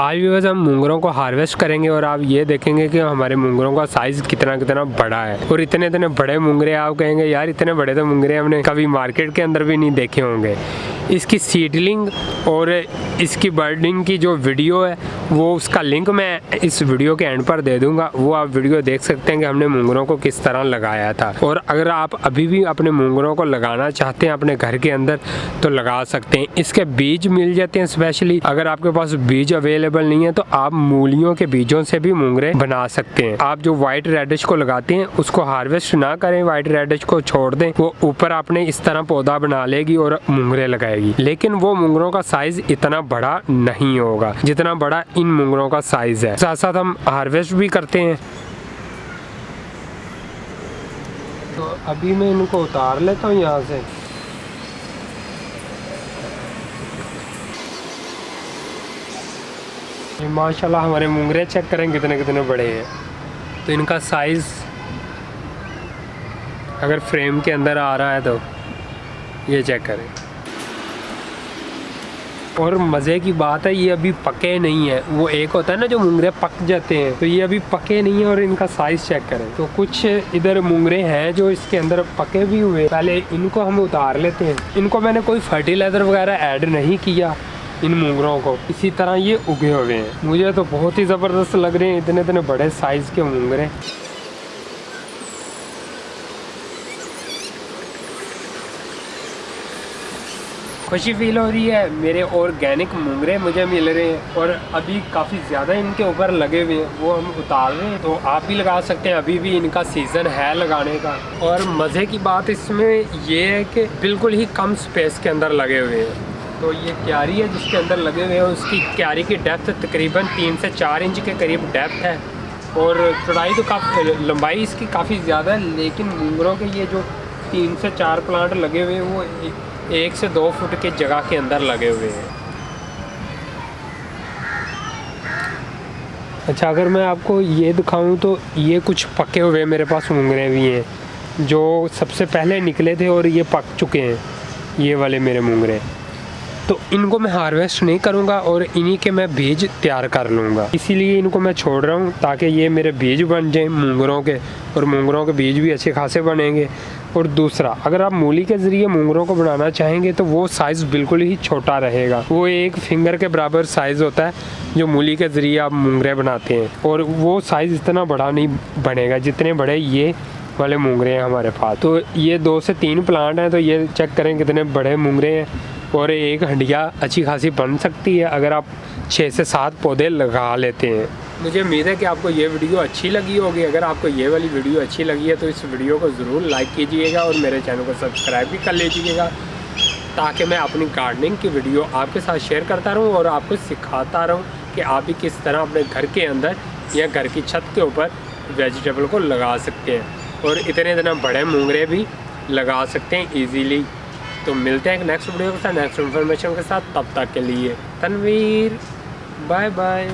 आज भी बस हम मूंगरों को हार्वेस्ट करेंगे और आप ये देखेंगे कि हमारे मूंगरों का साइज़ कितना कितना बड़ा है। और इतने इतने बड़े मूंगरे आप कहेंगे यार इतने बड़े तो मूंगरे हमने कभी मार्केट के अंदर भी नहीं देखे होंगे। इसकी सीडलिंग और इसकी बर्डिंग की जो वीडियो है वो उसका लिंक मैं इस वीडियो के एंड पर दे दूंगा, वो आप वीडियो देख सकते हैं कि हमने मूंगरों को किस तरह लगाया था। और अगर आप अभी भी अपने मूंगरों को लगाना चाहते हैं अपने घर के अंदर तो लगा सकते हैं। इसके बीज मिल जाते हैं स्पेशली। अगर आपके पास बीज अवेलेबल नहीं है तो आप मूलियों के बीजों से भी मूंगरे बना सकते हैं। आप जो व्हाइट रेडिश को लगाते हैं उसको हार्वेस्ट ना करें, व्हाइट रेडिश को छोड़ दें, वो ऊपर आपने इस तरह पौधा बना लेगी और मूंगरे लगाएगी। लेकिन वो मूंगरों का साइज इतना बड़ा नहीं होगा जितना बड़ा इन मूंगरों का साइज है। साथ साथ हम हार्वेस्ट भी करते हैं। तो अभी मैं इनको उतार लेता हूँ यहाँ से। ये माशाल्लाह हमारे मूंगरे चेक करें कितने कितने बड़े हैं। तो इनका साइज अगर फ्रेम के अंदर आ रहा है तो ये चेक करें। और मज़े की बात है ये अभी पके नहीं है। वो एक होता है ना जो मूंगरे पक जाते हैं, तो ये अभी पके नहीं है। और इनका साइज़ चेक करें। तो कुछ इधर मूंगरे हैं जो इसके अंदर पके भी हुए। पहले इनको हम उतार लेते हैं। इनको मैंने कोई फर्टिलाइज़र वगैरह ऐड नहीं किया इन मूंगरों को, इसी तरह ये उगे हुए हैं। मुझे तो बहुत ही ज़बरदस्त लग रहे हैं इतने इतने बड़े साइज़ के मूंगरे। खुशी फील हो रही है, मेरे ऑर्गेनिक मूंगरे मुझे मिल रहे हैं और अभी काफ़ी ज़्यादा इनके ऊपर लगे हुए हैं, वो हम उतार रहे हैं। तो आप भी लगा सकते हैं, अभी भी इनका सीज़न है लगाने का। और मज़े की बात इसमें ये है कि बिल्कुल ही कम स्पेस के अंदर लगे हुए हैं। तो ये क्यारी है जिसके अंदर लगे हुए हैं, उसकी क्यारी की डेप्थ तकरीबन 3 से 4 इंच के करीब डेप्थ है। और चौड़ाई तो काफ़ी, लंबाई इसकी काफ़ी ज़्यादा है। लेकिन मूंगरों के ये जो 3 से 4 प्लांट लगे हुए हैं वो 1 से 2 फुट की जगह के अंदर लगे हुए हैं। अच्छा, अगर मैं आपको ये दिखाऊं तो ये कुछ पके हुए मेरे पास मूंगरे भी हैं जो सबसे पहले निकले थे और ये पक चुके हैं, ये वाले मेरे मूंगरे। तो इनको मैं हार्वेस्ट नहीं करूंगा और इन्हीं के मैं बीज तैयार कर लूँगा। इसीलिए इनको मैं छोड़ रहा हूँ ताकि ये मेरे बीज बन जाएं मूंगरों के, और मूंगरों के बीज भी अच्छे खासे बनेंगे। और दूसरा, अगर आप मूली के ज़रिए मूंगरों को बनाना चाहेंगे तो वो साइज़ बिल्कुल ही छोटा रहेगा। वो 1 फिंगर के बराबर साइज़ होता है जो मूली के ज़रिए आप मूंगरे बनाते हैं, और वो साइज़ इतना बड़ा नहीं बनेगा जितने बड़े ये वाले मूंगरे हैं हमारे पास। तो ये 2 से 3 प्लांट हैं, तो ये चेक करें कितने बड़े मूंगरे हैं। और एक हंडिया अच्छी खासी बन सकती है अगर आप 6 से 7 पौधे लगा लेते हैं। मुझे उम्मीद है कि आपको ये वीडियो अच्छी लगी होगी। अगर आपको ये वाली वीडियो अच्छी लगी है तो इस वीडियो को ज़रूर लाइक कीजिएगा और मेरे चैनल को सब्सक्राइब भी कर लीजिएगा, ताकि मैं अपनी गार्डनिंग की वीडियो आपके साथ शेयर करता रहूँ और आपको सिखाता रहूँ कि आप भी किस तरह अपने घर के अंदर या घर की छत के ऊपर वेजिटेबल को लगा सकते हैं और इतने इतने बड़े मूंगरे भी लगा सकते हैं ईजीली। तो मिलते हैं नेक्स्ट वीडियो के साथ, नेक्स्ट इन्फॉर्मेशन के साथ। तब तक के लिए तनवीर, बाय बाय।